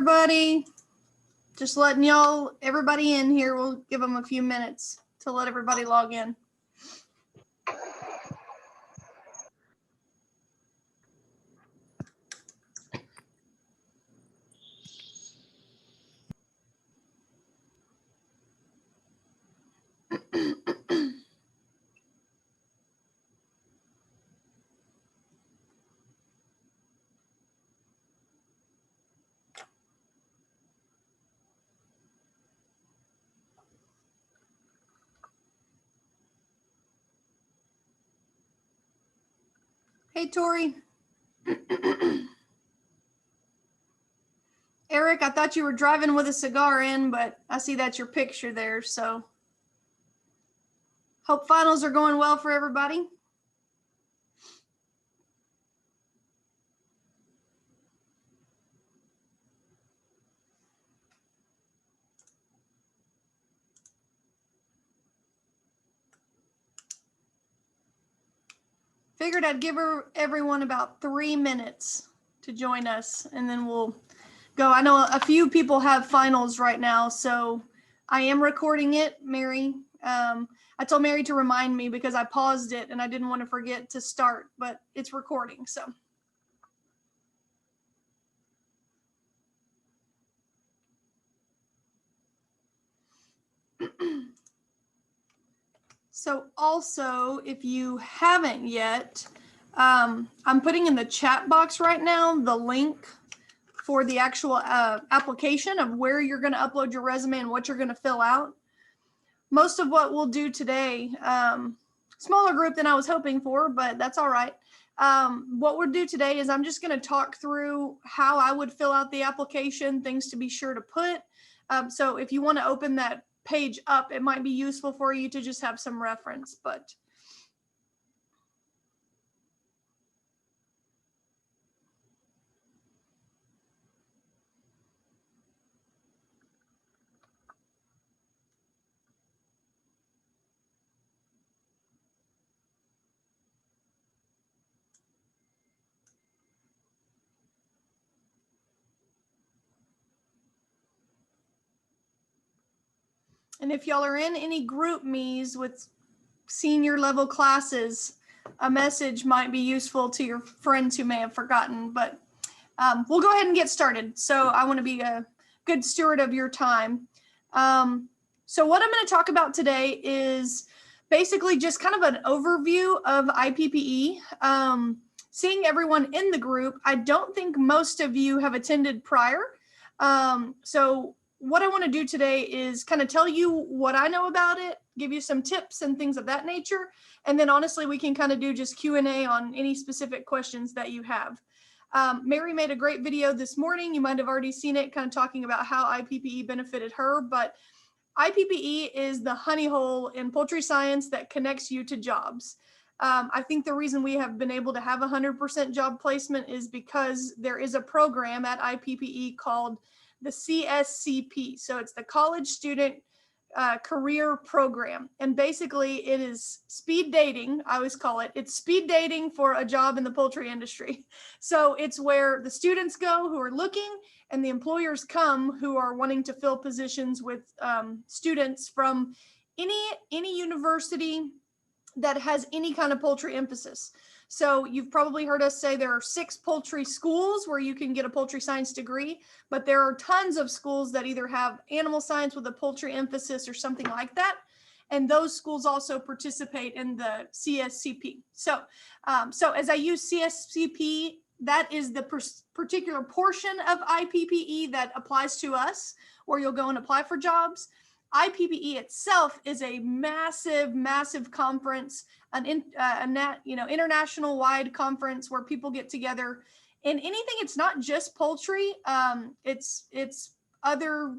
everybody. Just letting everybody in here. We'll give them a few minutes to let everybody log in. Hey, Tori. Eric, I thought you were driving with a cigar in, but I see that's your picture there. So hope finals are going well for everybody. Figured I'd give everyone about 3 minutes to join us, and then we'll go. I know a few people have finals right now, so I am recording it, Mary. I told Mary to remind me because I paused it and I didn't want to forget to start, but it's recording, so. So also, if you haven't yet, I'm putting in the chat box right now the link for the actual application of where you're going to upload your resume and what you're going to fill out. Most of what we'll do today, smaller group than I was hoping for, but that's all right. What we'll do today is I'm just going to talk through how I would fill out the application, things to be sure to put. So if you want to open that page up, it might be useful for you to just have some reference, but and if y'all are in any group me's with senior level classes, a message might be useful to your friends who may have forgotten, but we'll go ahead and get started. So I want to be a good steward of your time. So what I'm going to talk about today is basically just kind of an overview of IPPE. Seeing everyone in the group, I don't think most of you have attended prior. So what I want to do today is kind of tell you what I know about it, give you some tips and things of that nature. And then honestly, we can kind of do just Q&A on any specific questions that you have. Mary made a great video this morning. You might have already seen it, kind of talking about how IPPE benefited her, but IPPE is the honey hole in poultry science that connects you to jobs. I think the reason we have been able to have 100% job placement is because there is a program at IPPE called the CSCP. So it's the College Student Career Program. And basically it is speed dating, I always call it. It's speed dating for a job in the poultry industry. So it's where the students go who are looking and the employers come who are wanting to fill positions with students from any university that has any kind of poultry emphasis. So you've probably heard us say there are 6 poultry schools where you can get a poultry science degree, but there are tons of schools that either have animal science with a poultry emphasis or something like that. And those schools also participate in the CSCP. So, as I use CSCP, that is the particular portion of IPPE that applies to us, where you'll go and apply for jobs. IPPE itself is a massive, massive conference, an international wide conference where people get together. And anything, it's not just poultry. It's other,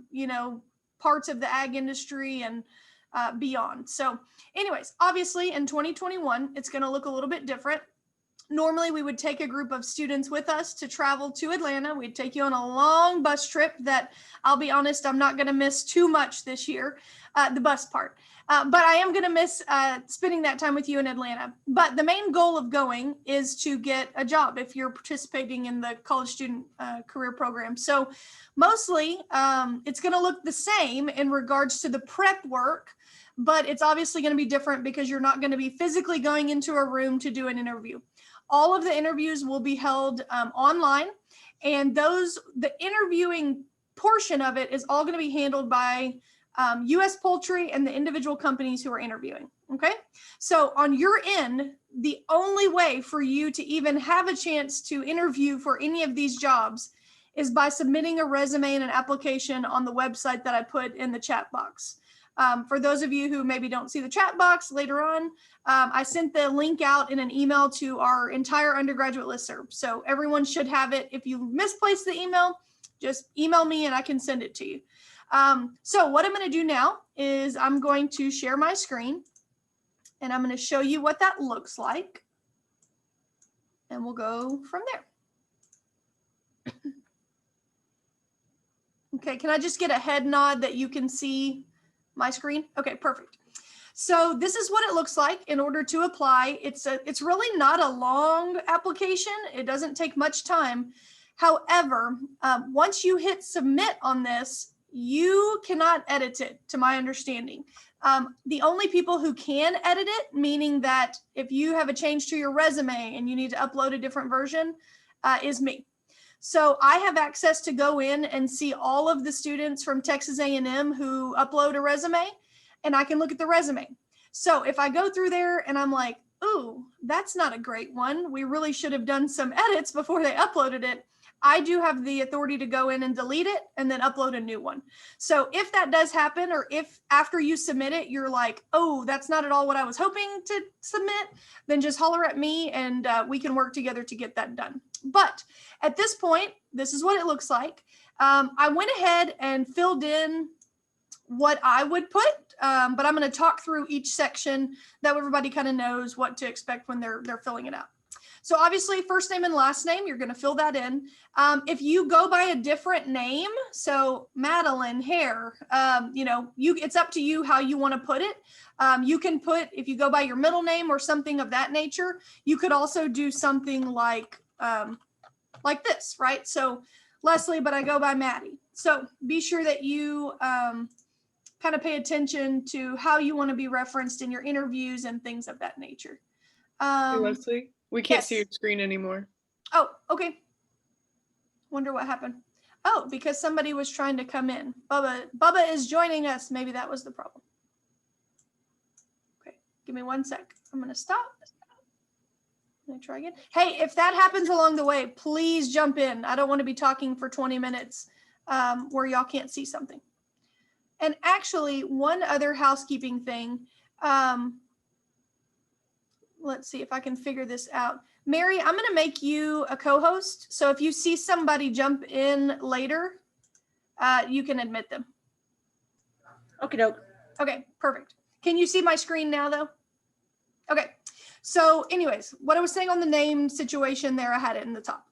parts of the ag industry and beyond. So anyways, obviously in 2021, it's going to look a little bit different. Normally, we would take a group of students with us to travel to Atlanta. We'd take you on a long bus trip that, I'll be honest, I'm not going to miss too much this year, the bus part. But I am going to miss spending that time with you in Atlanta. But the main goal of going is to get a job if you're participating in the college student career program. So mostly it's going to look the same in regards to the prep work, but it's obviously going to be different because you're not going to be physically going into a room to do an interview. All of the interviews will be held online, and the interviewing portion of it is all going to be handled by U.S. Poultry and the individual companies who are interviewing. Okay. So on your end, the only way for you to even have a chance to interview for any of these jobs is by submitting a resume and an application on the website that I put in the chat box. For those of you who maybe don't see the chat box later on, I sent the link out in an email to our entire undergraduate listserv. So everyone should have it. If you misplaced the email, just email me and I can send it to you. So what I'm going to do now is I'm going to share my screen and I'm going to show you what that looks like. And we'll go from there. Okay, can I just get a head nod that you can see my screen? Okay, perfect. So this is what it looks like in order to apply. It's really not a long application. It doesn't take much time. However, once you hit submit on this, you cannot edit it, to my understanding. The only people who can edit it, meaning that if you have a change to your resume and you need to upload a different version, is me. So I have access to go in and see all of the students from Texas A&M who upload a resume, and I can look at the resume. So if I go through there and I'm like, ooh, that's not a great one, we really should have done some edits before they uploaded it, I do have the authority to go in and delete it and then upload a new one. So if that does happen, or if after you submit it, you're like, oh, that's not at all what I was hoping to submit, then just holler at me and we can work together to get that done. But at this point, this is what it looks like. I went ahead and filled in what I would put, but I'm going to talk through each section that everybody kind of knows what to expect when they're filling it out. So obviously first name and last name, you're going to fill that in. If you go by a different name, so Madeline Hare, it's up to you how you want to put it. You can put, if you go by your middle name or something of that nature, you could also do something like this, right? So Leslie, but I go by Maddie. So be sure that you kind of pay attention to how you want to be referenced in your interviews and things of that nature. Hey, Leslie, we can't see yes. your screen anymore. Oh, okay. Wonder what happened. Oh, because somebody was trying to come in. Bubba is joining us. Maybe that was the problem. Okay, give me 1 sec. I'm going to stop. I'm going to try again. Hey, if that happens along the way, please jump in. I don't want to be talking for 20 minutes where y'all can't see something. And actually, one other housekeeping thing. Let's see if I can figure this out. Mary, I'm going to make you a co-host. So if you see somebody jump in later, you can admit them. Okie doke. Okay, perfect. Can you see my screen now though? Okay. So anyways, what I was saying on the name situation there, I had it in the top.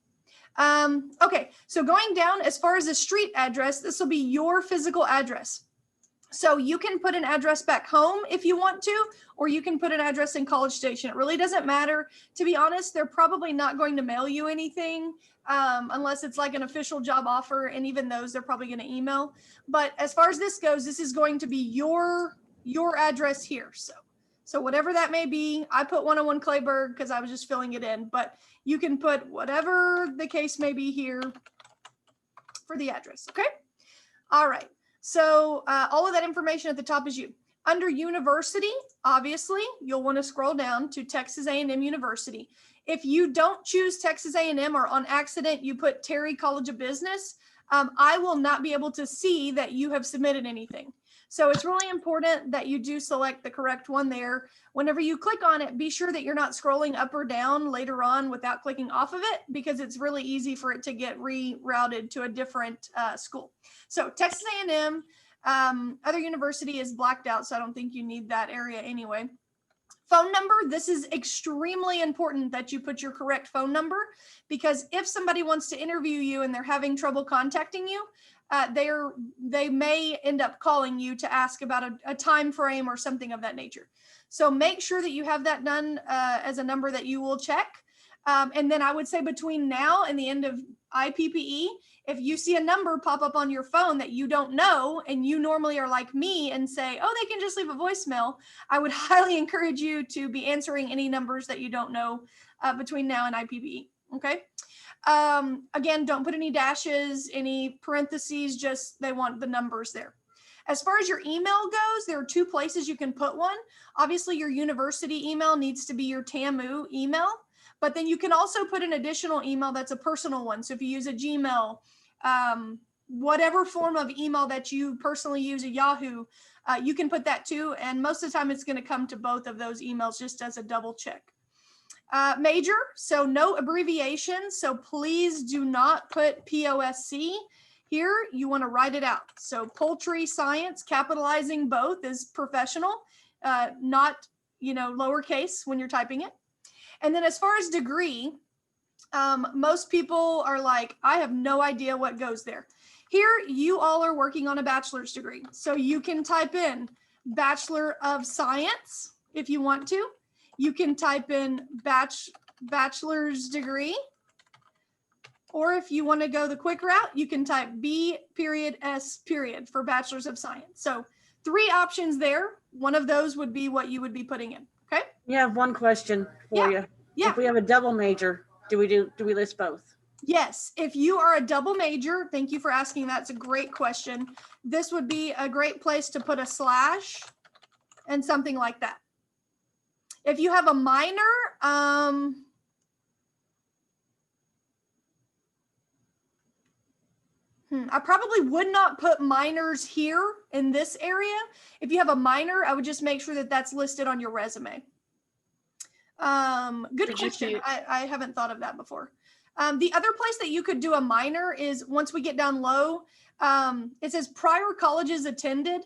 Okay, so going down as far as the street address, this will be your physical address. So you can put an address back home if you want to, or you can put an address in College Station. It really doesn't matter. To be honest, they're probably not going to mail you anything unless it's like an official job offer. And even those, they're probably going to email. But as far as this goes, this is going to be your address here. So whatever that may be, I put 101 Clayburgh because I was just filling it in. But you can put whatever the case may be here for the address. Okay. All right. So all of that information at the top is you. Under university, obviously, you'll want to scroll down to Texas A&M University. If you don't choose Texas A&M or on accident you put Terry College of Business, I will not be able to see that you have submitted anything. So it's really important that you do select the correct one there. Whenever you click on it, be sure that you're not scrolling up or down later on without clicking off of it, because it's really easy for it to get rerouted to a different school. So Texas A&M, other university is blacked out, so I don't think you need that area anyway. Phone number, this is extremely important that you put your correct phone number, because if somebody wants to interview you and they're having trouble contacting you, they may end up calling you to ask about a time frame or something of that nature. So make sure that you have that done as a number that you will check. And then I would say between now and the end of IPPE, if you see a number pop up on your phone that you don't know, and you normally are like me and say, oh, they can just leave a voicemail, I would highly encourage you to be answering any numbers that you don't know between now and IPPE. Okay. Again, don't put any dashes, any parentheses, just they want the numbers there. As far as your email goes, there are two places you can put one. Obviously, your university email needs to be your TAMU email, but then you can also put an additional email that's a personal one. So if you use a Gmail, whatever form of email that you personally use, a Yahoo, you can put that too. And most of the time it's going to come to both of those emails just as a double check. Major, so no abbreviations. So please do not put POSC here. You want to write it out. So poultry science, capitalizing both, is professional, not, lowercase when you're typing it. And then as far as degree, most people are like, I have no idea what goes there. Here, you all are working on a bachelor's degree. So you can type in Bachelor of Science if you want to. You can type in bachelor's degree. Or if you want to go the quick route, you can type B.S. for Bachelor's of Science. So 3 options there. One of those would be what you would be putting in. Okay. We have one question for you. Yeah. If we have a double major, do we list both? Yes. If you are a double major, thank you for asking. That's a great question. This would be a great place to put a slash and something like that. If you have a minor, I probably would not put minors here in this area. If you have a minor, I would just make sure that that's listed on your resume. Good question. I haven't thought of that before. The other place that you could do a minor is once we get down low, it says prior colleges attended.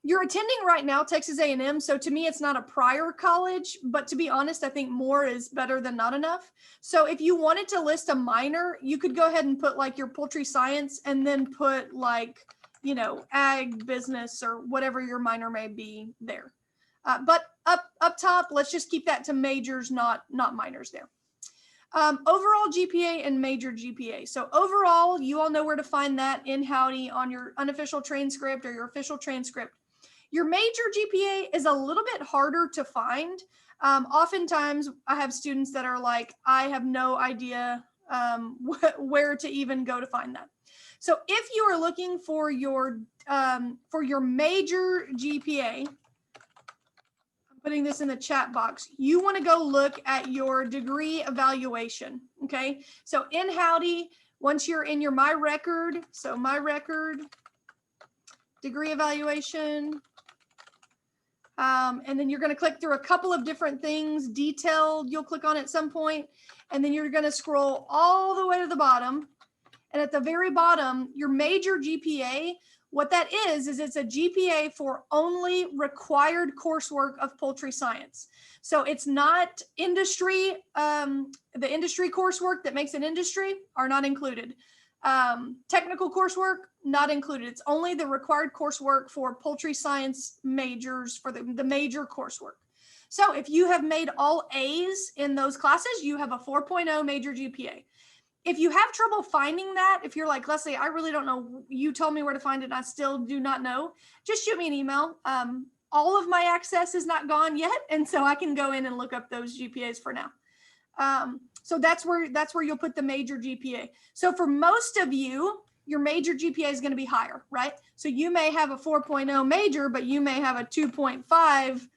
You're attending right now Texas A&M, so to me, it's not a prior college, but to be honest, I think more is better than not enough. So if you wanted to list a minor, you could go ahead and put like your poultry science and then put like, ag business or whatever your minor may be there. But up top, let's just keep that to majors, not minors there. Overall GPA and major GPA. So overall, you all know where to find that in Howdy on your unofficial transcript or your official transcript. Your major GPA is a little bit harder to find. Oftentimes I have students that are like, I have no idea where to even go to find that. So if you are looking for your major GPA, putting this in the chat box, you want to go look at your degree evaluation. Okay. So in Howdy, once you're in your My Record, so My Record, degree evaluation, and then you're going to click through a couple of different things, detailed, you'll click on at some point, and then you're going to scroll all the way to the bottom. And at the very bottom, your major GPA, what that is it's a GPA for only required coursework of poultry science. So it's not industry, the industry coursework that makes an industry are not included. Technical coursework, not included. It's only the required coursework for poultry science majors for the major coursework. So if you have made all A's in those classes, you have a 4.0 major GPA. If you have trouble finding that, if you're like, Leslie, I really don't know, you told me where to find it and I still do not know, just shoot me an email. All of my access is not gone yet. And so I can go in and look up those GPAs for now. So that's where you'll put the major GPA. So for most of you, your major GPA is going to be higher, right? So you may have a 4.0 major, but you may have a 2.5,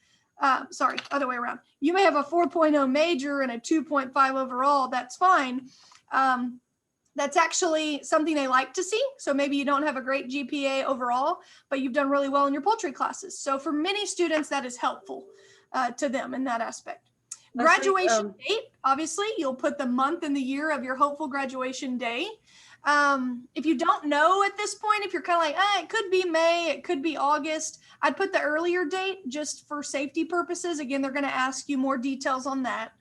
sorry, other way around. You may have a 4.0 major and a 2.5 overall. That's fine. That's actually something they like to see. So maybe you don't have a great GPA overall, but you've done really well in your poultry classes. So for many students, that is helpful to them in that aspect. Graduation date, obviously, you'll put the month and the year of your hopeful graduation day. If you don't know at this point, if you're kind of like, it could be May, it could be August, I'd put the earlier date just for safety purposes. Again, they're going to ask you more details on that.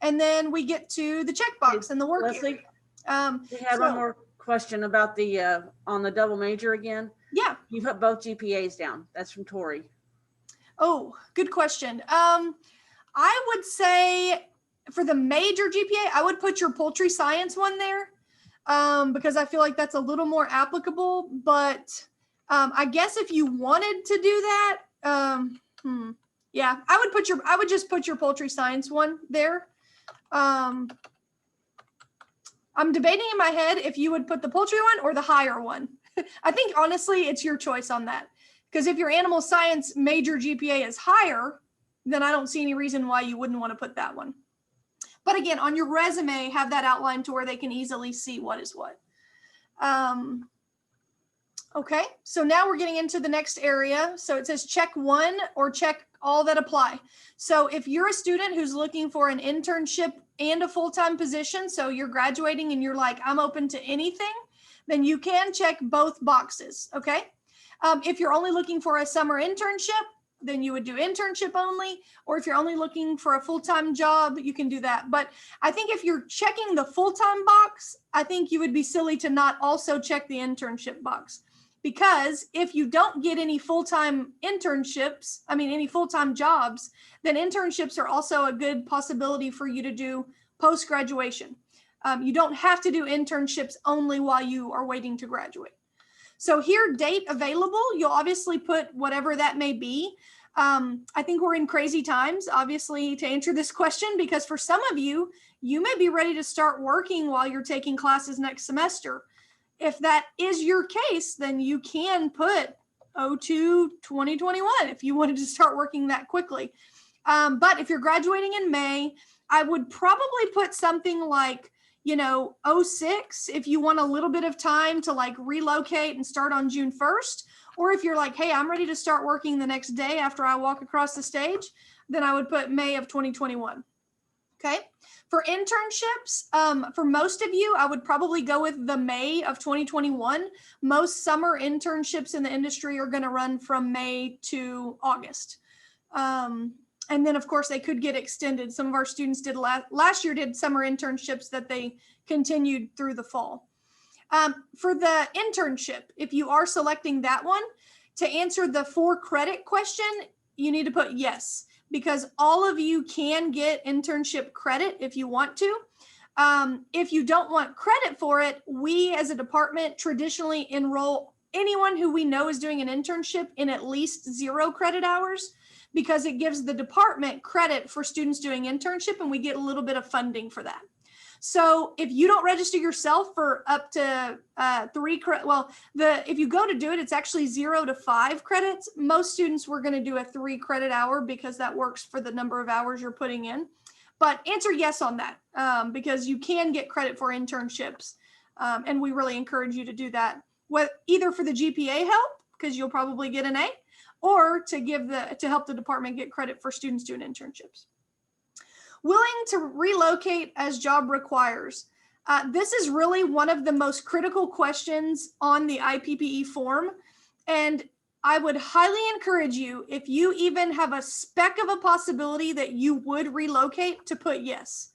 And then we get to the checkbox and the work Leslie, area. we had one more question about the on the double major again. Yeah. You put both GPAs down. That's from Tori. Oh, good question. I would say for the major GPA, I would put your poultry science one there because I feel like that's a little more applicable. But I guess if you wanted to do that, yeah, I would just put your poultry science one there. I'm debating in my head if you would put the poultry one or the higher one. I think honestly, it's your choice on that. Because if your animal science major GPA is higher, then I don't see any reason why you wouldn't want to put that one. But again, on your resume, have that outlined to where they can easily see what is what. Okay, so now we're getting into the next area. So it says check one or check all that apply. So if you're a student who's looking for an internship and a full-time position, so you're graduating and you're like, I'm open to anything, then you can check both boxes, okay? If you're only looking for a summer internship, then you would do internship only, or if you're only looking for a full-time job, you can do that. But I think if you're checking the full-time box, I think you would be silly to not also check the internship box. Because if you don't get any full-time internships, any full-time jobs, then internships are also a good possibility for you to do post-graduation. You don't have to do internships only while you are waiting to graduate. So here, date available, you'll obviously put whatever that may be. I think we're in crazy times, obviously, to answer this question, because for some of you, you may be ready to start working while you're taking classes next semester. If that is your case, then you can put 02-2021 if you wanted to start working that quickly. But if you're graduating in May, I would probably put something like, 06 if you want a little bit of time to like relocate and start on June 1st. Or if you're like, hey, I'm ready to start working the next day after I walk across the stage, then I would put May of 2021. Okay. For internships, for most of you, I would probably go with the May of 2021. Most summer internships in the industry are going to run from May to August. And then, of course, they could get extended. Some of our students did last year did summer internships that they continued through the fall. For the internship, if you are selecting that one, to answer the 4 credit question, you need to put yes, because all of you can get internship credit if you want to. If you don't want credit for it, we as a department traditionally enroll anyone who we know is doing an internship in at least 0 credit hours, because it gives the department credit for students doing internship, and we get a little bit of funding for that. So if you don't register yourself for up to 3 credit, if you go to do it, it's actually 0 to 5 credits. Most students were going to do a 3 credit hour because that works for the number of hours you're putting in. But answer yes on that because you can get credit for internships, and we really encourage you to do that. Either for the GPA help, because you'll probably get an A, or to help the department get credit for students doing internships. Willing to relocate as job requires. This is really one of the most critical questions on the IPPE form. And I would highly encourage you, if you even have a speck of a possibility that you would relocate, to put yes.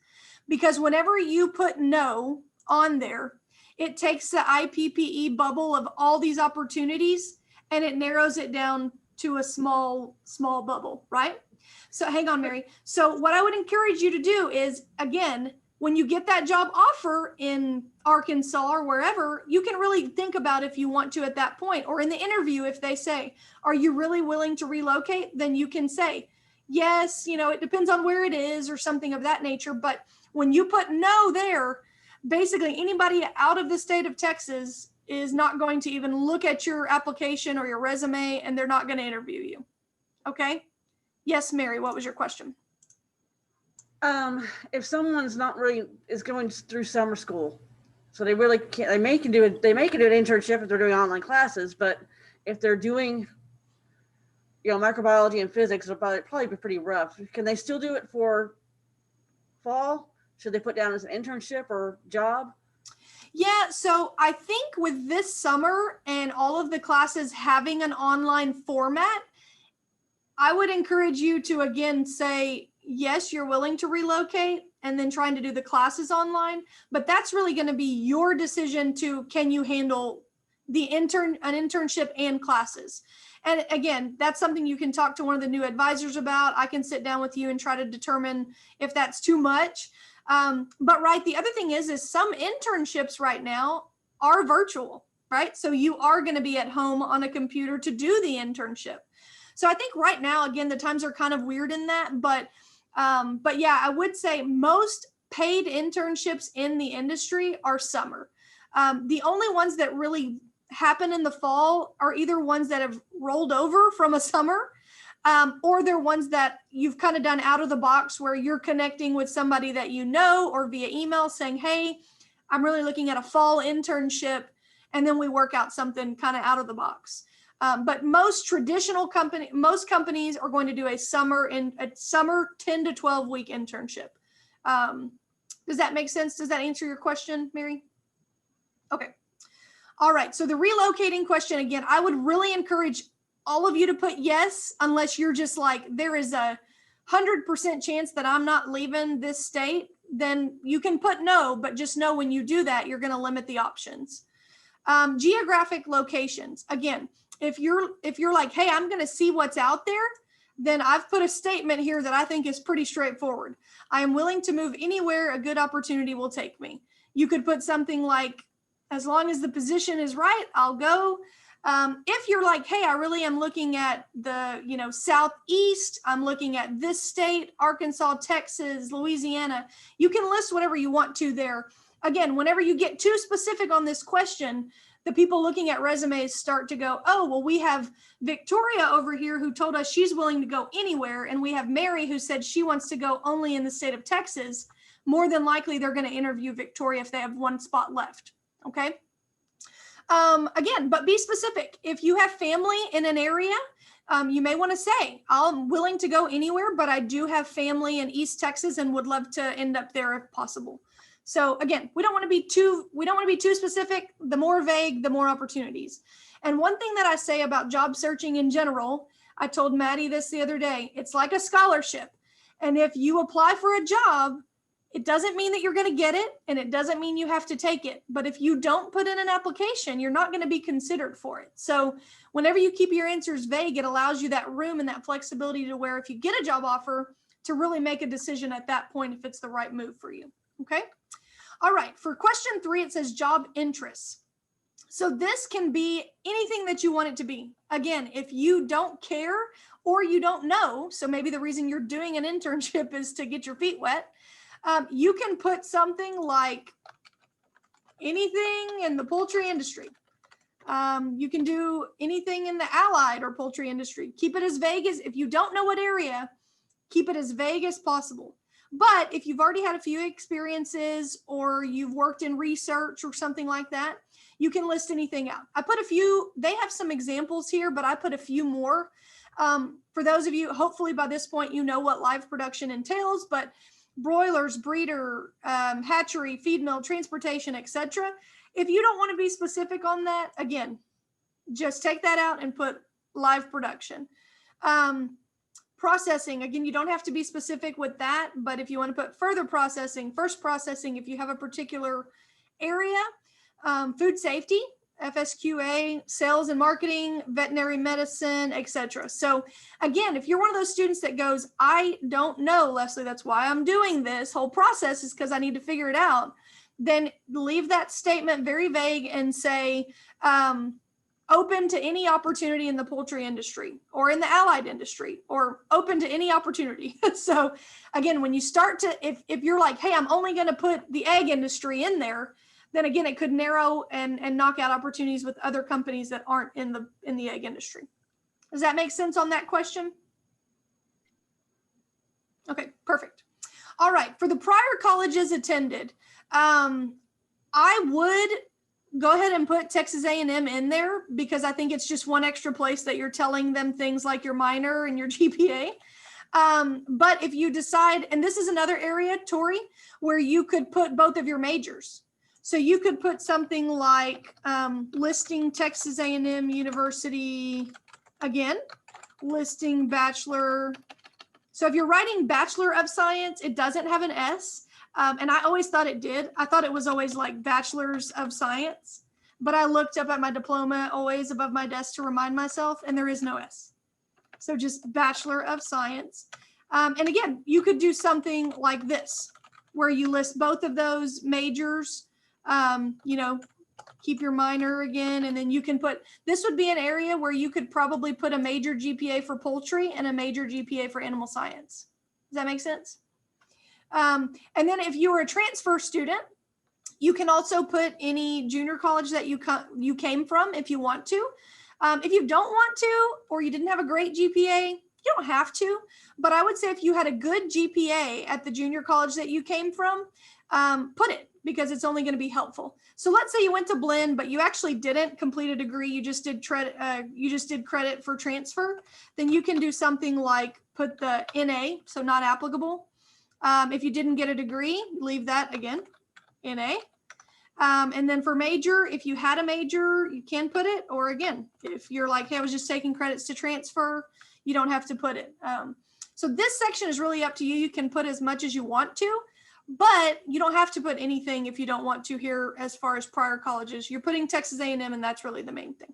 Because whenever you put no on there, it takes the IPPE bubble of all these opportunities and it narrows it down to a small bubble, right? So hang on, Mary. So what I would encourage you to do is, again, when you get that job offer in Arkansas or wherever, you can really think about if you want to at that point, or in the interview, if they say, are you really willing to relocate? Then you can say, yes, it depends on where it is or something of that nature. But when you put no there, basically anybody out of the state of Texas is not going to even look at your application or your resume, and they're not going to interview you. Okay? Yes, Mary, what was your question? If someone's is going through summer school, so they really can't, they may can do an internship if they're doing online classes, but if they're doing, microbiology and physics, it'll probably be pretty rough. Can they still do it for fall? Should they put down as an internship or job? Yeah, so I think with this summer and all of the classes having an online format, I would encourage you to again say, yes, you're willing to relocate and then trying to do the classes online, but that's really going to be your decision to, can you handle an internship and classes? And again, that's something you can talk to one of the new advisors about. I can sit down with you and try to determine if that's too much. But right, the other thing is some internships right now are virtual, right? So you are going to be at home on a computer to do the internship. So I think right now, again, the times are kind of weird in that, but yeah, I would say most paid internships in the industry are summer. The only ones that really happen in the fall are either ones that have rolled over from a summer, or they're ones that you've kind of done out of the box where you're connecting with somebody that you know or via email saying, hey, I'm really looking at a fall internship, and then we work out something kind of out of the box. But most companies are going to do a summer 10 to 12 week internship. Does that make sense? Does that answer your question, Mary? Okay. All right. So the relocating question, again, I would really encourage all of you to put yes, unless you're just like, there is a 100% chance that I'm not leaving this state, then you can put no, but just know when you do that, you're going to limit the options. Geographic locations. Again, if you're like, hey, I'm going to see what's out there, then I've put a statement here that I think is pretty straightforward. I am willing to move anywhere a good opportunity will take me. You could put something like, as long as the position is right, I'll go. If you're like, hey, I really am looking at the, Southeast, I'm looking at this state, Arkansas, Texas, Louisiana, you can list whatever you want to there. Again, whenever you get too specific on this question, the people looking at resumes start to go, oh, well, we have Victoria over here who told us she's willing to go anywhere. And we have Mary who said she wants to go only in the state of Texas. More than likely, they're going to interview Victoria if they have one spot left. Okay. Again, but be specific. If you have family in an area, you may want to say, I'm willing to go anywhere, but I do have family in East Texas and would love to end up there if possible. So again, we don't want to be too specific. The more vague, the more opportunities. And one thing that I say about job searching in general, I told Maddie this the other day, it's like a scholarship. And if you apply for a job, it doesn't mean that you're going to get it, and it doesn't mean you have to take it. But if you don't put in an application, you're not going to be considered for it. So whenever you keep your answers vague, it allows you that room and that flexibility to where if you get a job offer, to really make a decision at that point if it's the right move for you. Okay. All right. For question 3, it says job interests. So this can be anything that you want it to be. Again, if you don't care or you don't know, so maybe the reason you're doing an internship is to get your feet wet, you can put something like anything in the poultry industry. You can do anything in the allied or poultry industry. Keep it as vague as, if you don't know what area, keep it as vague as possible. But if you've already had a few experiences or you've worked in research or something like that, you can list anything out. I put a few, they have some examples here, but I put a few more. For those of you, hopefully by this point, you know what live production entails, but broilers, breeder, hatchery, feed mill, transportation, etc. If you don't want to be specific on that, again, just take that out and put live production. Processing, again, you don't have to be specific with that, but if you want to put further processing, first processing, if you have a particular area, food safety, FSQA, sales and marketing, veterinary medicine, etc. So again, if you're one of those students that goes, I don't know, Leslie, that's why I'm doing this whole process is because I need to figure it out, then leave that statement very vague and say, open to any opportunity in the poultry industry or in the allied industry or open to any opportunity. So again, when you start to, if you're like, hey, I'm only going to put the egg industry in there, then again, it could narrow and knock out opportunities with other companies that aren't in the egg industry. Does that make sense on that question? Okay, perfect. All right, for the prior colleges attended, I would go ahead and put Texas A&M in there because I think it's just one extra place that you're telling them things like your minor and your GPA. But if you decide, and this is another area, Tori, where you could put both of your majors. So you could put something like listing Texas A&M University again, listing bachelor. So if you're writing Bachelor of Science, it doesn't have an S. And I always thought it did. I thought it was always like Bachelors of Science, but I looked up at my diploma always above my desk to remind myself, and there is no S. So just Bachelor of Science. And again, you could do something like this, where you list both of those majors, keep your minor again, and then you can put, this would be an area where you could probably put a major GPA for poultry and a major GPA for animal science. Does that make sense? And then if you were a transfer student, you can also put any junior college that you came from if you want to. If you don't want to, or you didn't have a great GPA, you don't have to, but I would say if you had a good GPA at the junior college that you came from, put it, because it's only going to be helpful. So let's say you went to Blinn, but you actually didn't complete a degree, you just did credit for transfer, then you can do something like put the NA, so not applicable. If you didn't get a degree, leave that again, NA. And then for major, if you had a major, you can put it, or again, if you're like, hey, I was just taking credits to transfer, you don't have to put it. So this section is really up to you. You can put as much as you want to, but you don't have to put anything if you don't want to here as far as prior colleges. You're putting Texas A&M, and that's really the main thing.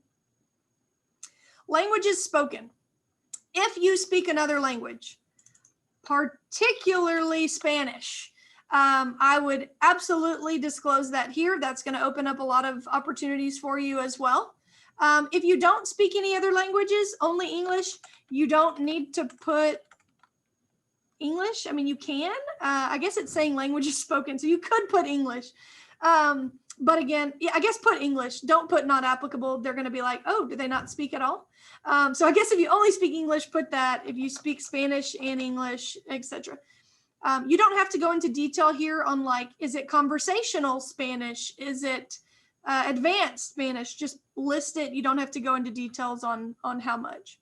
Languages spoken. If you speak another language, particularly Spanish, I would absolutely disclose that here. That's going to open up a lot of opportunities for you as well. If you don't speak any other languages, only English, you don't need to put English. I mean, you can. I guess it's saying languages spoken, so you could put English. But again, yeah, I guess put English. Don't put not applicable. They're going to be like, oh, do they not speak at all? So I guess if you only speak English, put that. If you speak Spanish and English, etc. You don't have to go into detail here on like, is it conversational Spanish? Is it advanced Spanish? Just list it. You don't have to go into details on how much.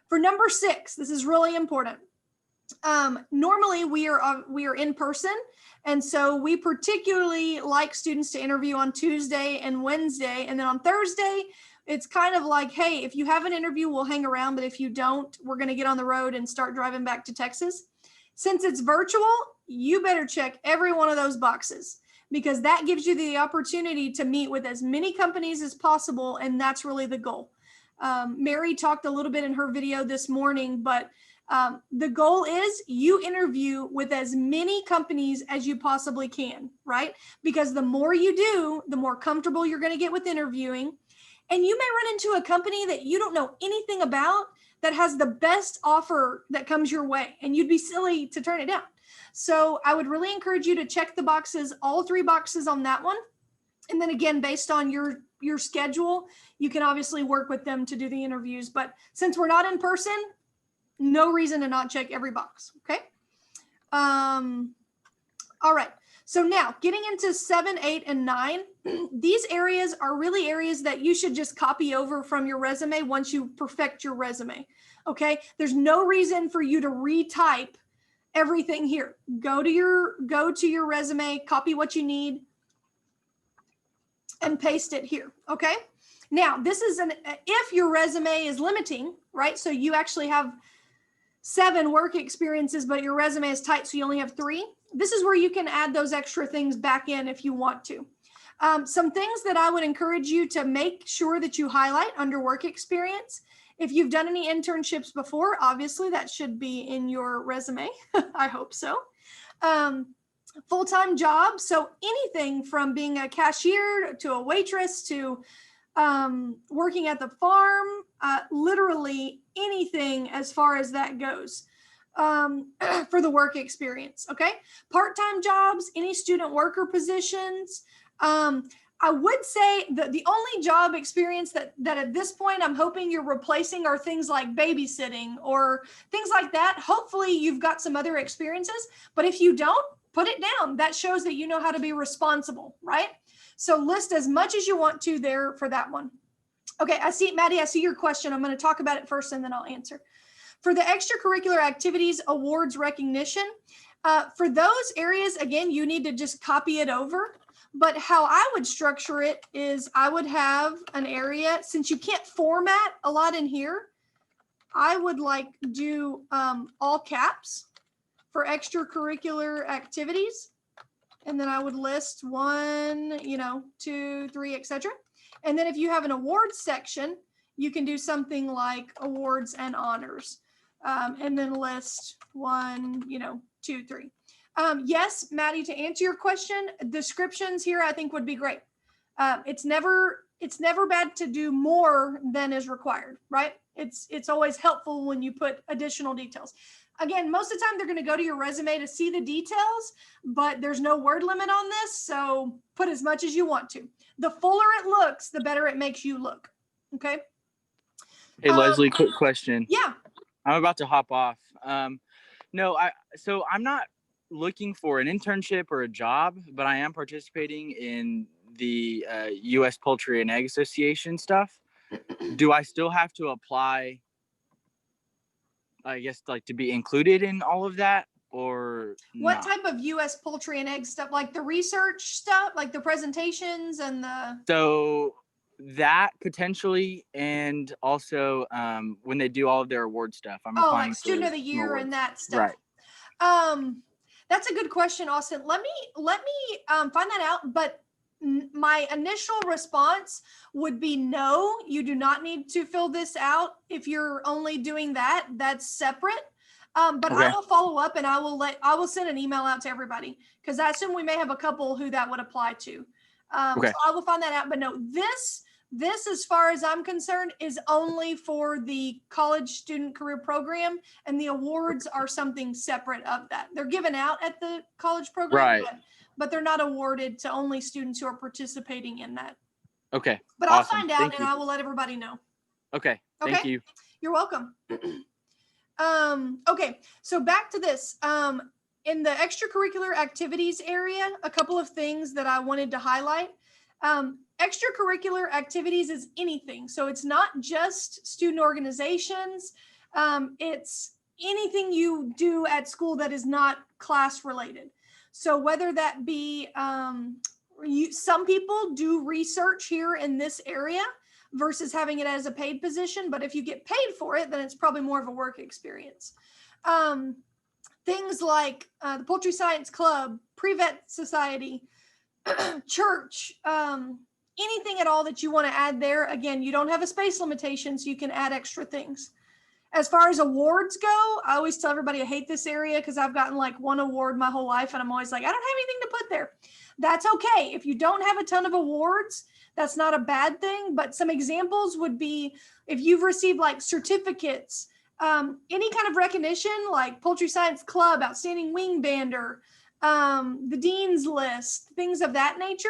For number 6, this is really important. Normally we are in person, and so we particularly like students to interview on Tuesday and Wednesday, and then on Thursday it's kind of like, hey, if you have an interview, we'll hang around, but if you don't, we're going to get on the road and start driving back to Texas. Since it's virtual, you better check every one of those boxes, because that gives you the opportunity to meet with as many companies as possible, and that's really the goal. Mary talked a little bit in her video this morning, but the goal is you interview with as many companies as you possibly can, right? Because the more you do, the more comfortable you're going to get with interviewing. And you may run into a company that you don't know anything about that has the best offer that comes your way, and you'd be silly to turn it down. So I would really encourage you to check the boxes, all 3 boxes on that one. And then again, based on your schedule, you can obviously work with them to do the interviews. But since we're not in person, no reason to not check every box, okay? All right, so now getting into 7, 8, and 9, these areas are really areas that you should just copy over from your resume once you perfect your resume, okay? There's no reason for you to retype everything here. Go to your resume, copy what you need, and paste it here, okay? Now, this is if your resume is limiting, right? So you actually have 7 work experiences, but your resume is tight, so you only have 3. This is where you can add those extra things back in if you want to. Some things that I would encourage you to make sure that you highlight under work experience. If you've done any internships before, obviously that should be in your resume. I hope so. Full-time job. So anything from being a cashier to a waitress to working at the farm, literally anything as far as that goes for the work experience, okay? Part-time jobs, any student worker positions. I would say that the only job experience that at this point I'm hoping you're replacing are things like babysitting or things like that. Hopefully you've got some other experiences, but if you don't, put it down. That shows that you know how to be responsible, right? So list as much as you want to there for that one. Okay, Maddie, I see your question. I'm going to talk about it first and then I'll answer. For the extracurricular activities, awards, recognition, for those areas, again, you need to just copy it over. But how I would structure it is I would have an area, since you can't format a lot in here, I would like do all caps for extracurricular activities. And then I would list 1, 2, 3, etc. And then if you have an awards section, you can do something like awards and honors. And then list 1, 2, 3. Yes, Maddie, to answer your question, descriptions here I think would be great. It's never bad to do more than is required, right? It's always helpful when you put additional details. Again, most of the time they're going to go to your resume to see the details, but there's no word limit on this, so put as much as you want to. The fuller it looks, the better it makes you look. Okay. Hey, Leslie, quick question. Yeah. I'm about to hop off. So I'm not looking for an internship or a job, but I am participating in the U.S. Poultry and Egg Association stuff. Do I still have to apply, I guess, like to be included in all of that, or what not? type of U.S. poultry and egg stuff? Like the research stuff, like the presentations and the... So that potentially, and also when they do all of their award stuff, I'm applying like student for of the year awards. and that stuff. Right. That's a good question, Austin. Let me find that out. But my initial response would be no, you do not need to fill this out. If you're only doing that, that's separate. But Okay. I will follow up and I will send an email out to everybody, because I assume we may have a couple who that would apply to. Okay. So I will find that out. But no, this, as far as I'm concerned, is only for the college student career program, and the awards are something separate of that. They're given out at the college program, Right. but they're not awarded to only students who are participating in that. Okay. But Awesome. I'll find out Thank and you. I will let everybody know. Okay. Thank Okay. you. You're welcome. Okay, so back to this. In the extracurricular activities area, a couple of things that I wanted to highlight. Extracurricular activities is anything. So it's not just student organizations. It's anything you do at school that is not class related. So whether that be, some people do research here in this area versus having it as a paid position. But if you get paid for it, then it's probably more of a work experience. Things like the Poultry Science Club, Pre-Vet Society, church, anything at all that you want to add there. Again, you don't have a space limitation, so you can add extra things. As far as awards go, I always tell everybody I hate this area because I've gotten like one award my whole life, and I'm always like, I don't have anything to put there. That's okay. If you don't have a ton of awards, that's not a bad thing. But some examples would be if you've received like certificates, any kind of recognition like Poultry Science Club, Outstanding Wing Bander, the Dean's List, things of that nature.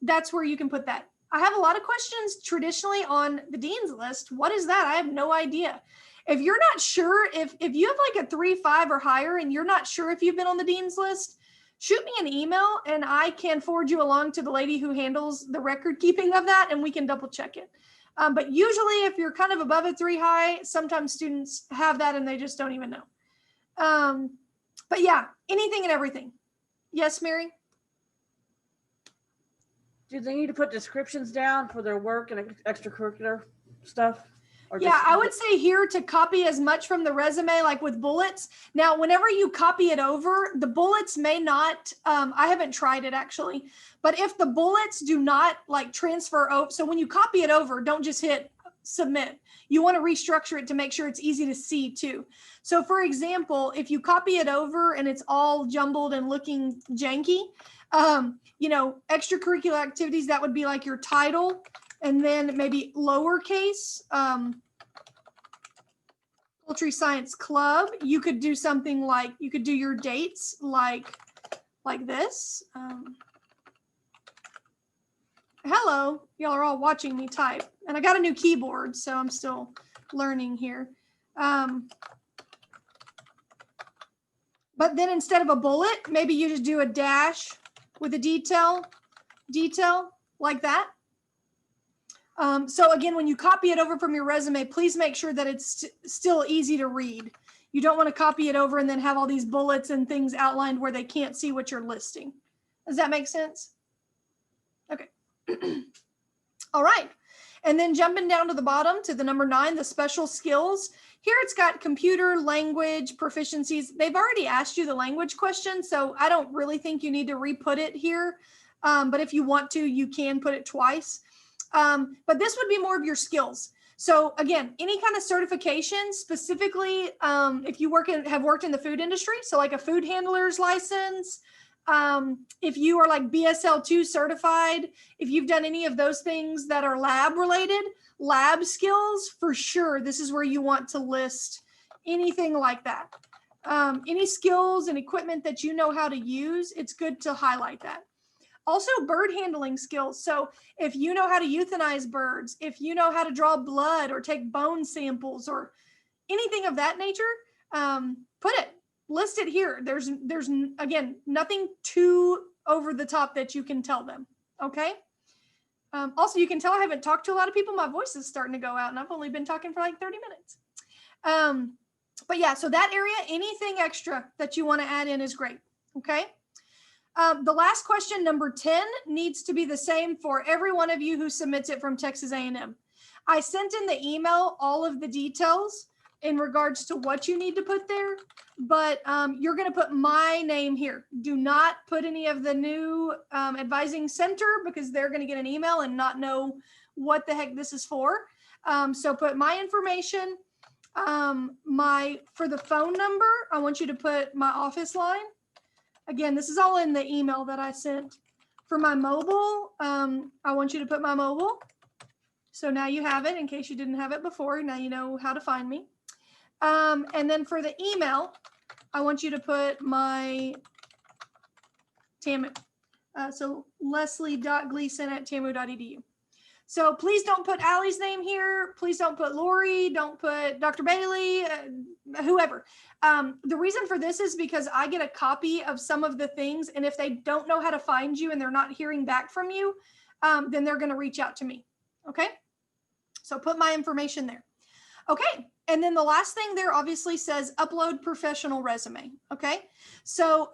That's where you can put that. I have a lot of questions traditionally on the Dean's List. What is that? I have no idea. If you're not sure, if you have like a 3.5 or higher and you're not sure if you've been on the Dean's List, shoot me an email and I can forward you along to the lady who handles the record keeping of that, and we can double check it. But usually if you're kind of above a 3 high, sometimes students have that and they just don't even know. But yeah, anything and everything. Yes, Mary? Do they need to put descriptions down for their work and extracurricular stuff? Or Yeah, I would say here to copy as much from the resume, like with bullets. Now, whenever you copy it over, the bullets may not, I haven't tried it actually, but if the bullets do not like transfer over, so when you copy it over, don't just hit submit. You want to restructure it to make sure it's easy to see too. So for example, if you copy it over and it's all jumbled and looking janky, extracurricular activities, that would be like your title, and then maybe lowercase, Poultry Science Club. You could do something like, you could do your dates like this. Hello, y'all are all watching me type, and I got a new keyboard, so I'm still learning here. But then instead of a bullet, maybe you just do a dash with a detail like that. So again, when you copy it over from your resume, please make sure that it's still easy to read. You don't want to copy it over and then have all these bullets and things outlined where they can't see what you're listing. Does that make sense? Okay. All right. And then jumping down to the bottom to the number 9, the special skills. Here it's got computer, language, proficiencies. They've already asked you the language question, so I don't really think you need to re-put it here. But if you want to, you can put it twice. But this would be more of your skills. So again, any kind of certification, specifically if you have worked in the food industry, so like a food handler's license, if you are like BSL2 certified, if you've done any of those things that are lab related, lab skills, for sure, this is where you want to list anything like that. Any skills and equipment that you know how to use, it's good to highlight that. Also, bird handling skills. So if you know how to euthanize birds, if you know how to draw blood or take bone samples or anything of that nature, put it, list it here. There's again, nothing too over the top that you can tell them. Okay. Also, you can tell I haven't talked to a lot of people. My voice is starting to go out and I've only been talking for like 30 minutes. But yeah, so that area, anything extra that you want to add in is great. Okay. The last question, number 10, needs to be the same for every one of you who submits it from Texas A&M. I sent in the email all of the details in regards to what you need to put there, but you're going to put my name here. Do not put any of the new advising center because they're going to get an email and not know what the heck this is for. So put my information, for the phone number, I want you to put my office line. Again, this is all in the email that I sent. For my mobile, I want you to put my mobile. So now you have it in case you didn't have it before. Now you know how to find me. And then for the email, I want you to put my TAMU. So leslie.gleason@tamu.edu. So please don't put Allie's name here. Please don't put Lori. Don't put Dr. Bailey, whoever. The reason for this is because I get a copy of some of the things. And if they don't know how to find you and they're not hearing back from you, then they're going to reach out to me. Okay. So put my information there. Okay. And then the last thing there obviously says upload professional resume. Okay. So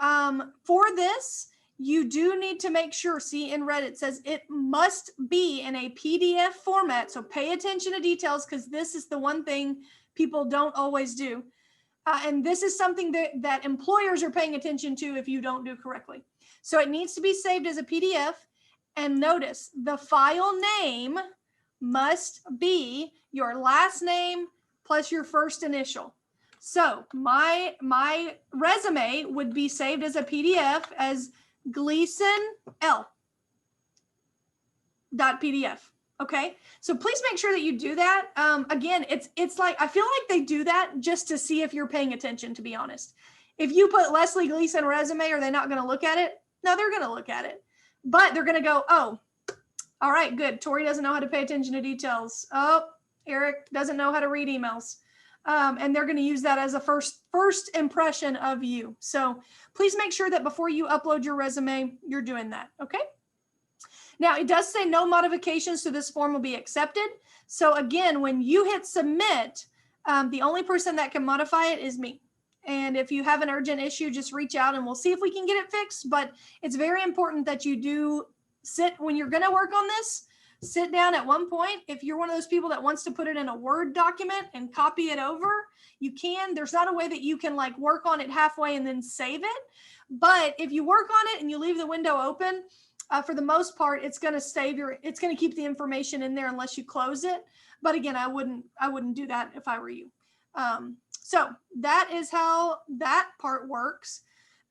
for this, you do need to make sure, see in red, it says it must be in a PDF format. So pay attention to details because this is the one thing people don't always do. And this is something that employers are paying attention to if you don't do correctly. So it needs to be saved as a PDF. And notice the file name must be your last name plus your first initial. So my resume would be saved as a PDF as GleasonL.pdf. Okay, so please make sure that you do that. Again, it's like I feel like they do that just to see if you're paying attention, to be honest. If you put Leslie Gleason resume, are they not going to look at it? No, they're going to look at it, but they're going to go, oh, all right, good. Tori doesn't know how to pay attention to details. Oh, Eric doesn't know how to read emails. And they're going to use that as a first impression of you. So please make sure that before you upload your resume, you're doing that. Okay. Now it does say no modifications to this form will be accepted. So again, when you hit submit, the only person that can modify it is me. And if you have an urgent issue, just reach out and we'll see if we can get it fixed. But it's very important that you do sit when you're going to work on this. Sit down at one point. If you're one of those people that wants to put it in a Word document and copy it over, you can. There's not a way that you can like work on it halfway and then save it. But if you work on it and you leave the window open, for the most part, it's going to it's going to keep the information in there unless you close it. But again, I wouldn't do that if I were you. So that is how that part works.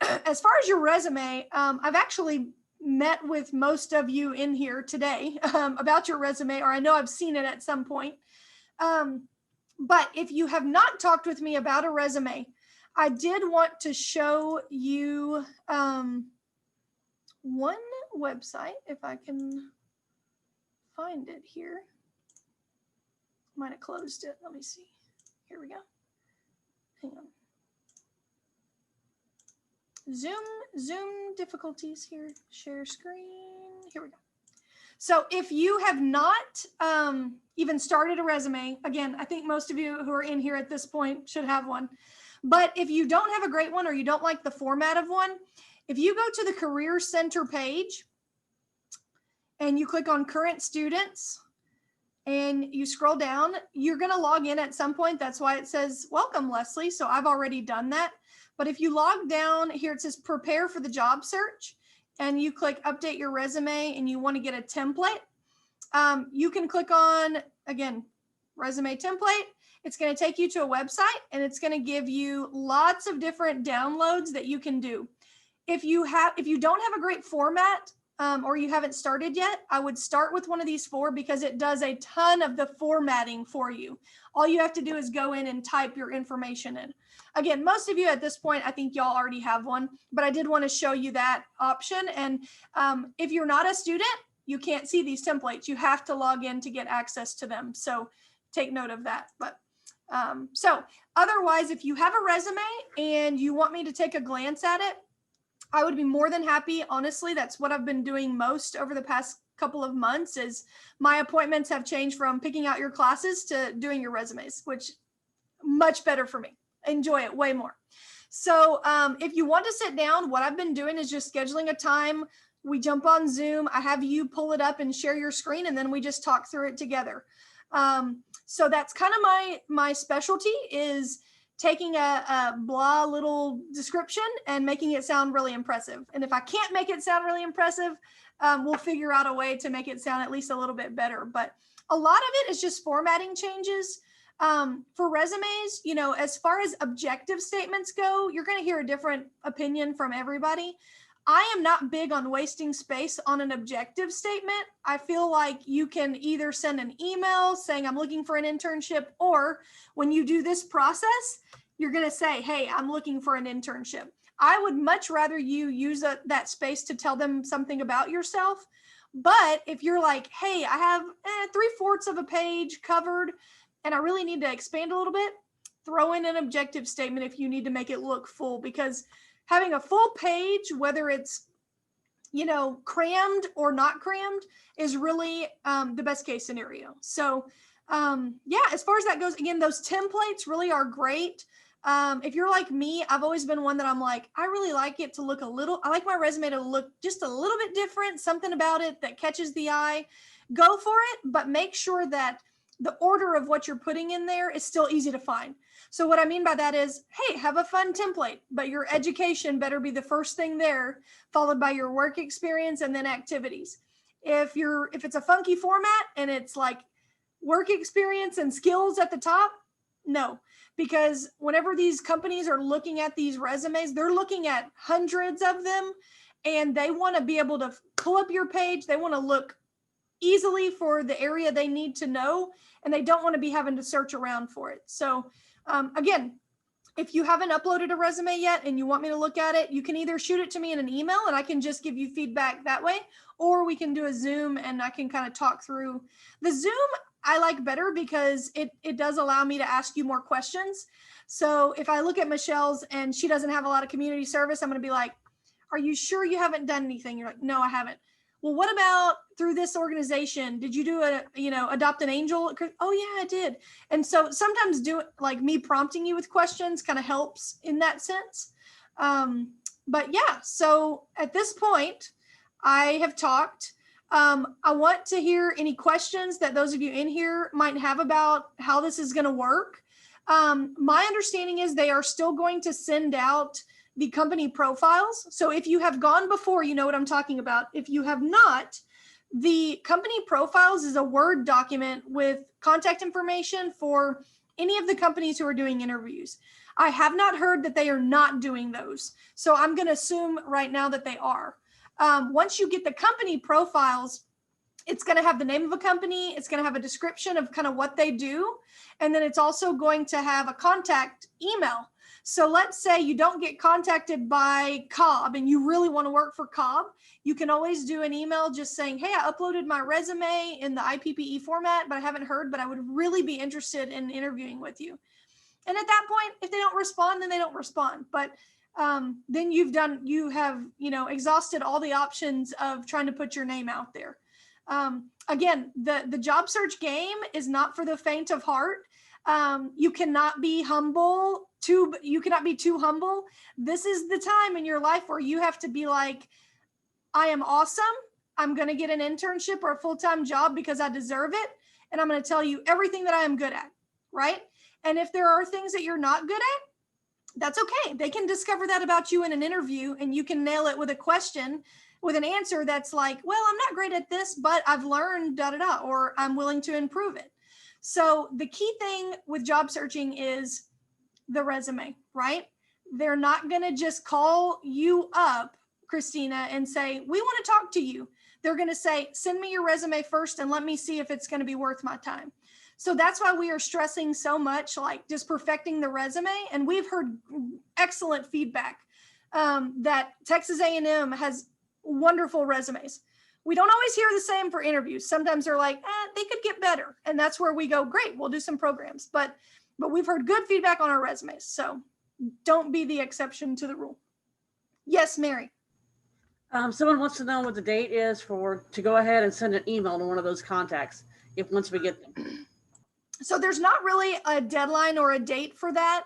As far as your resume, I've actually met with most of you in here today about your resume, or I know I've seen it at some point. But if you have not talked with me about a resume, I did want to show you one website, if I can find it here. Might have closed it. Let me see. Here we go. Hang on. Zoom difficulties here. Share screen. Here we go. So if you have not even started a resume, again, I think most of you who are in here at this point should have one. But if you don't have a great one or you don't like the format of one, If you go to the Career Center page and you click on current students and you scroll down, you're going to log in at some point. That's why it says, welcome, Leslie. So I've already done that. But if you log down here, it says prepare for the job search and you click update your resume and you want to get a template. You can click on, again, resume template. It's going to take you to a website and it's going to give you lots of different downloads that you can do. If you don't have a great format or you haven't started yet, I would start with one of these 4 because it does a ton of the formatting for you. All you have to do is go in and type your information in. Again, most of you at this point, I think y'all already have one, but I did want to show you that option. And if you're not a student, you can't see these templates. You have to log in to get access to them. So take note of that. But so otherwise, if you have a resume and you want me to take a glance at it, I would be more than happy. Honestly, that's what I've been doing most over the past couple of months is my appointments have changed from picking out your classes to doing your resumes, which much better for me. Enjoy it way more. So if you want to sit down, what I've been doing is just scheduling a time. We jump on Zoom. I have you pull it up and share your screen, and then we just talk through it together. So that's kind of my specialty is taking a blah little description and making it sound really impressive. And if I can't make it sound really impressive, we'll figure out a way to make it sound at least a little bit better. But a lot of it is just formatting changes. For resumes, you know, as far as objective statements go, you're going to hear a different opinion from everybody. I am not big on wasting space on an objective statement. I feel like you can either send an email saying I'm looking for an internship, or when you do this process, you're going to say, hey, I'm looking for an internship. I would much rather you use that space to tell them something about yourself. But if you're like, hey, I have 3/4 of a page covered and I really need to expand a little bit, throw in an objective statement if you need to make it look full, because having a full page, whether it's, you know, crammed or not crammed, is really the best case scenario. So yeah, as far as that goes, again, those templates really are great. If you're like me, I've always been one that I'm like, I really like it to look I like my resume to look just a little bit different, something about it that catches the eye. Go for it, but make sure that the order of what you're putting in there is still easy to find. So what I mean by that is, hey, have a fun template, but your education better be the first thing there, followed by your work experience and then activities. If it's a funky format and it's like work experience and skills at the top, no, because whenever these companies are looking at these resumes, they're looking at hundreds of them and they want to be able to pull up your page. They want to look easily for the area they need to know, and they don't want to be having to search around for it. So again, if you haven't uploaded a resume yet and you want me to look at it, you can either shoot it to me in an email and I can just give you feedback that way, or we can do a Zoom and I can kind of talk through. The Zoom I like better because it does allow me to ask you more questions. So if I look at Michelle's and she doesn't have a lot of community service, I'm going to be like, are you sure you haven't done anything? You're like, no, I haven't. Well, what about through this organization? Did you do adopt an angel? Oh yeah, I did. And so sometimes like me prompting you with questions kind of helps in that sense. But yeah, so at this point I have talked. I want to hear any questions that those of you in here might have about how this is going to work. My understanding is they are still going to send out the company profiles. So if you have gone before, you know what I'm talking about. If you have not, the company profiles is a Word document with contact information for any of the companies who are doing interviews. I have not heard that they are not doing those. So I'm going to assume right now that they are. Once you get the company profiles, it's going to have the name of a company. It's going to have a description of kind of what they do. And then it's also going to have a contact email. So let's say you don't get contacted by Cobb and you really want to work for Cobb. You can always do an email just saying, hey, I uploaded my resume in the IPPE format, but I haven't heard, but I would really be interested in interviewing with you. And at that point, if they don't respond, then they don't respond. But then you have exhausted all the options of trying to put your name out there. Again, the job search game is not for the faint of heart. You cannot be humble you cannot be too humble. This is the time in your life where you have to be like, I am awesome. I'm going to get an internship or a full-time job because I deserve it. And I'm going to tell you everything that I am good at, right? And if there are things that you're not good at, that's okay. They can discover that about you in an interview, and you can nail it with a question, with an answer that's like, well, I'm not great at this, but I've learned da da da, or I'm willing to improve it. So the key thing with job searching is the resume, right? They're not going to just call you up, Christina, and say, we want to talk to you. They're going to say, send me your resume first and let me see if it's going to be worth my time. So that's why we are stressing so much, like just perfecting the resume. And we've heard excellent feedback that Texas A&M has wonderful resumes. We don't always hear the same for interviews. Sometimes they're like, they could get better. And that's where we go, great, we'll do some programs. But we've heard good feedback on our resumes. So don't be the exception to the rule. Yes, Mary. Someone wants to know what the date is to go ahead and send an email to one of those contacts once we get them. So there's not really a deadline or a date for that.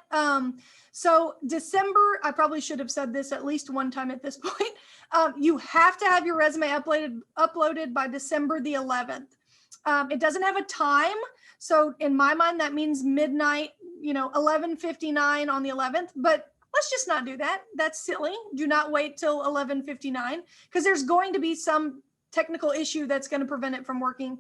So December, I probably should have said this at least one time at this point. You have to have your resume uploaded by December the 11th. It doesn't have a time. So in my mind, that means midnight, 11:59 on the 11th, but let's just not do that. That's silly. Do not wait till 11:59 because there's going to be some technical issue that's going to prevent it from working.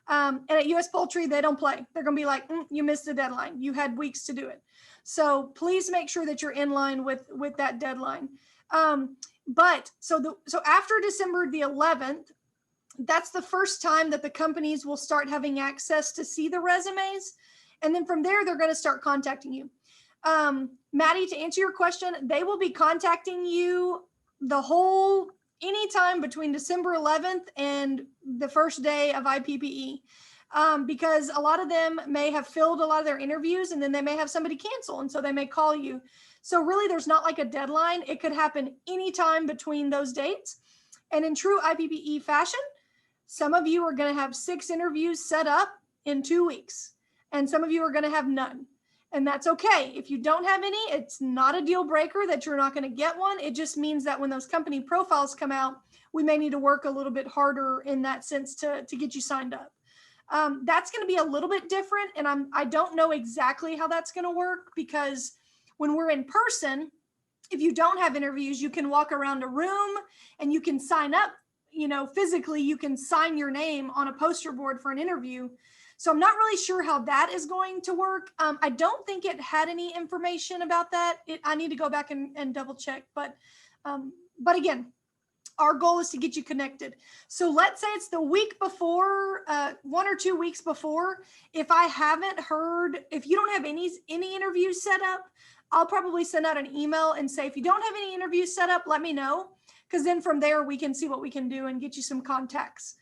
And at US Poultry, they don't play. They're going to be like, you missed the deadline. You had weeks to do it. So please make sure that you're in line with that deadline. But so after December the 11th, that's the first time that the companies will start having access to see the resumes. And then from there, they're going to start contacting you. Maddie, to answer your question, they will be contacting you anytime between December 11th and the first day of IPPE, because a lot of them may have filled a lot of their interviews and then they may have somebody cancel. And so they may call you. So really there's not like a deadline. It could happen anytime between those dates. And in true IPPE fashion, some of you are going to have 6 interviews set up in 2 weeks, and some of you are going to have none. And that's okay. If you don't have any, it's not a deal breaker that you're not going to get one. It just means that when those company profiles come out, we may need to work a little bit harder in that sense to get you signed up. That's going to be a little bit different. And I don't know exactly how that's going to work, because when we're in person, if you don't have interviews, you can walk around a room and you can sign up, physically, you can sign your name on a poster board for an interview. So I'm not really sure how that is going to work. I don't think it had any information about that. I need to go back and double check. But again, our goal is to get you connected. So let's say it's the week before, 1 or 2 weeks before. If you don't have any interviews set up, I'll probably send out an email and say, if you don't have any interviews set up, let me know. Because then from there, we can see what we can do and get you some contacts.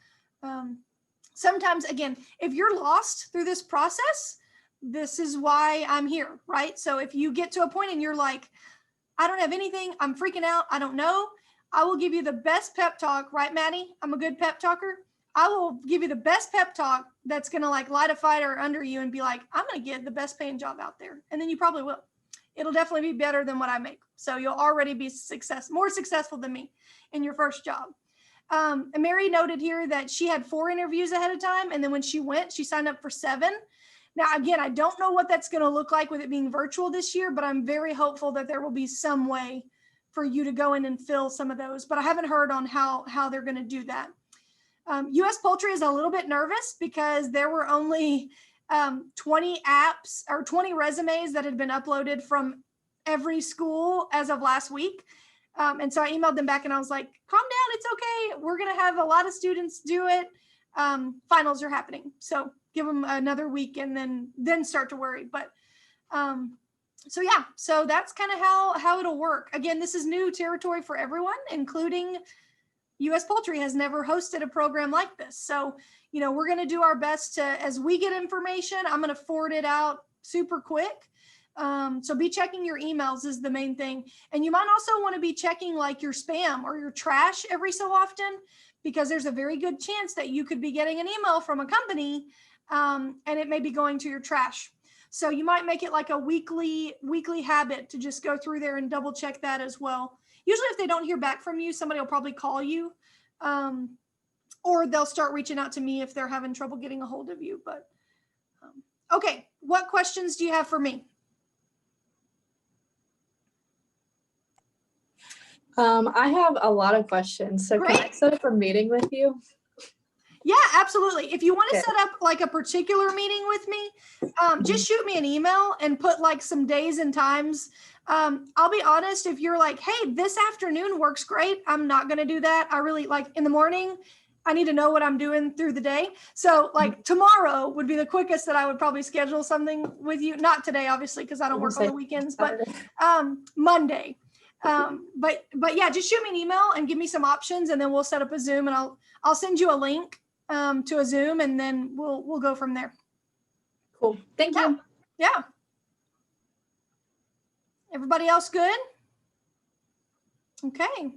Sometimes, again, if you're lost through this process, this is why I'm here, right? So if you get to a point and you're like, I don't have anything, I'm freaking out, I don't know, I will give you the best pep talk, right, Maddie? I'm a good pep talker. I will give you the best pep talk that's going to light a fire under you and be like, I'm going to get the best paying job out there. And then you probably will. It'll definitely be better than what I make. So you'll already be more successful than me in your first job. And Mary noted here that she had 4 interviews ahead of time. And then when she went, she signed up for 7. Now, again, I don't know what that's going to look like with it being virtual this year, but I'm very hopeful that there will be some way for you to go in and fill some of those. But I haven't heard on how they're going to do that. US Poultry is a little bit nervous because there were only 20 apps or 20 resumes that had been uploaded from every school as of last week. And so I emailed them back and I was like, calm down, it's okay. We're going to have a lot of students do it. Finals are happening. So give them another week and then start to worry. But so yeah, so that's kind of how it'll work. Again, this is new territory for everyone, including US Poultry has never hosted a program like this. So, we're going to do our best to, as we get information, I'm going to forward it out super quick. So be checking your emails is the main thing. And you might also want to be checking your spam or your trash every so often, because there's a very good chance that you could be getting an email from a company and it may be going to your trash. So you might make it like a weekly habit to just go through there and double check that as well. Usually if they don't hear back from you, somebody will probably call you, or they'll start reaching out to me if they're having trouble getting a hold of you. But okay, what questions do you have for me? I have a lot of questions. So can I Great. set up a meeting with you? Yeah, absolutely. If you want to Okay. set up like a particular meeting with me, just shoot me an email and put like some days and times. I'll be honest, if you're like, hey, this afternoon works great, I'm not going to do that. I really like in the morning, I need to know what I'm doing through the day. So like tomorrow would be the quickest that I would probably schedule something with you. Not today, obviously, because I don't work on the weekends, but Monday. But yeah, just shoot me an email and give me some options, and then we'll set up a Zoom, and I'll send you a link to a Zoom, and then we'll go from there. Cool. Thank you. Yeah. Everybody else good? Okay,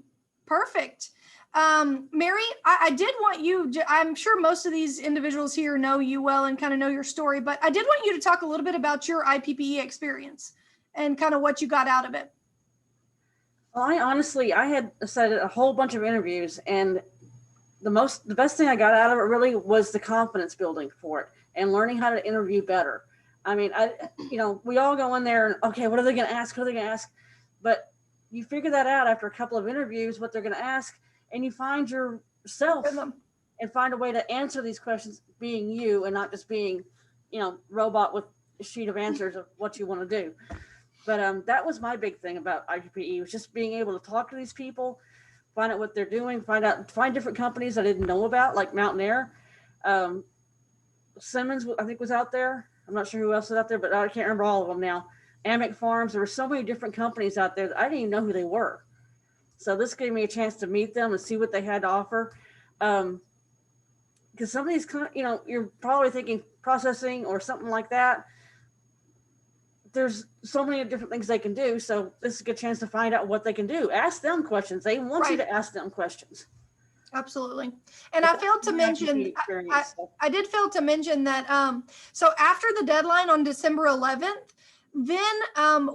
perfect. Mary, I did want you, I'm sure most of these individuals here know you well and kind of know your story, but I did want you to talk a little bit about your IPPE experience and kind of what you got out of it. Well, I had said a whole bunch of interviews, and the best thing I got out of it really was the confidence building for it and learning how to interview better. I mean, we all go in there and, okay, what are they going to ask? What are they going to ask? But you figure that out after a couple of interviews, what they're going to ask, and you find yourself and find a way to answer these questions being you and not just being, robot with a sheet of answers of what you want to do. But that was my big thing about IPPE, was just being able to talk to these people, find out what they're doing, find different companies I didn't know about, like Mountain Air. Simmons, I think, was out there. I'm not sure who else was out there, but I can't remember all of them now. Amic Farms, there were so many different companies out there that I didn't even know who they were. So this gave me a chance to meet them and see what they had to offer. Because some of these, you're probably thinking processing or something like that. There's so many different things they can do. So this is a good chance to find out what they can do. Ask them questions. They want you to ask them questions. Absolutely. And I failed to mention, I did fail to mention that, so after the deadline on December 11th, then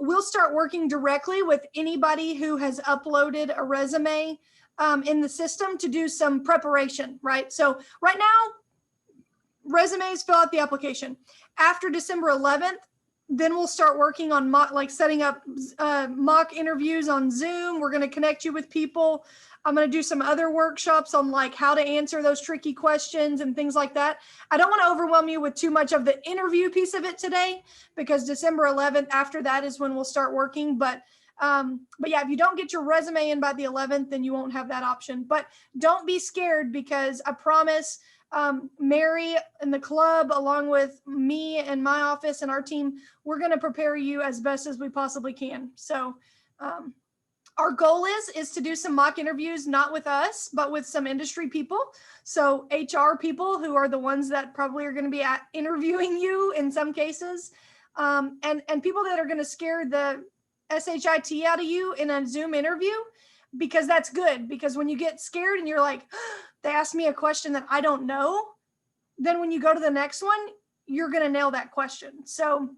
we'll start working directly with anybody who has uploaded a resume in the system to do some preparation, right? So right now, resumes, fill out the application. After December 11th, then we'll start working on setting up mock interviews on Zoom. We're going to connect you with people. I'm going to do some other workshops on like how to answer those tricky questions and things like that. I don't want to overwhelm you with too much of the interview piece of it today, because December 11th, after that is when we'll start working. But yeah, if you don't get your resume in by the 11th, then you won't have that option. But don't be scared, because I promise Mary and the club, along with me and my office and our team, we're going to prepare you as best as we possibly can. So our goal is to do some mock interviews, not with us, but with some industry people. So HR people, who are the ones that probably are going to be interviewing you in some cases, and people that are going to scare the SHIT out of you in a Zoom interview, because that's good. Because when you get scared and you're like, they asked me a question that I don't know, then when you go to the next one, you're going to nail that question. So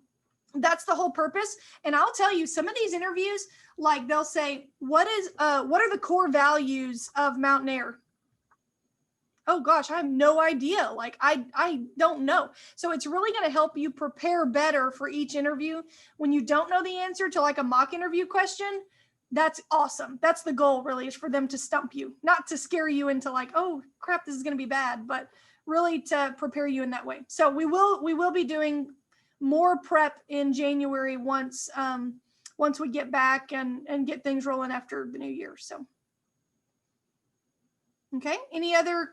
that's the whole purpose. And I'll tell you, some of these interviews, like they'll say, what are the core values of Mountain Air? Oh gosh, I have no idea. Like I don't know. So it's really going to help you prepare better for each interview. When you don't know the answer to like a mock interview question, that's awesome. That's the goal, really, is for them to stump you, not to scare you into like, oh crap, this is going to be bad, but really to prepare you in that way. So we will be doing more prep in January once we get back and get things rolling after the new year. So okay, any other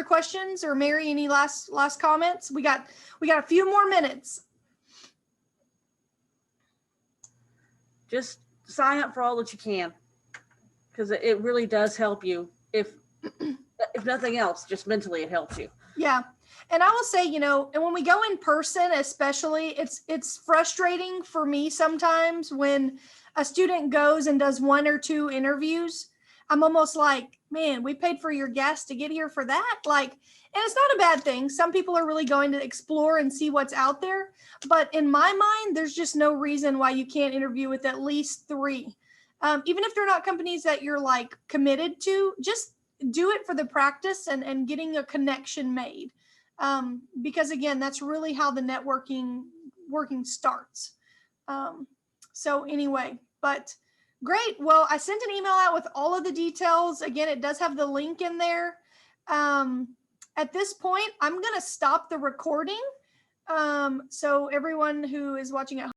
questions, or Mary, any last comments? We got a few more minutes. Just sign up for all that you can, because it really does help you. If nothing else, just mentally it helps you. Yeah. And I will say, and when we go in person, especially, it's frustrating for me sometimes when a student goes and does one or two interviews. I'm almost like, man, we paid for your gas to get here for that. Like, and it's not a bad thing. Some people are really going to explore and see what's out there. But in my mind, there's just no reason why you can't interview with at least 3. Even if they're not companies that you're like committed to, just do it for the practice and getting a connection made. Because again, that's really how the working starts. So anyway, but great. Well, I sent an email out with all of the details. Again, it does have the link in there. At this point, I'm going to stop the recording. So everyone who is watching at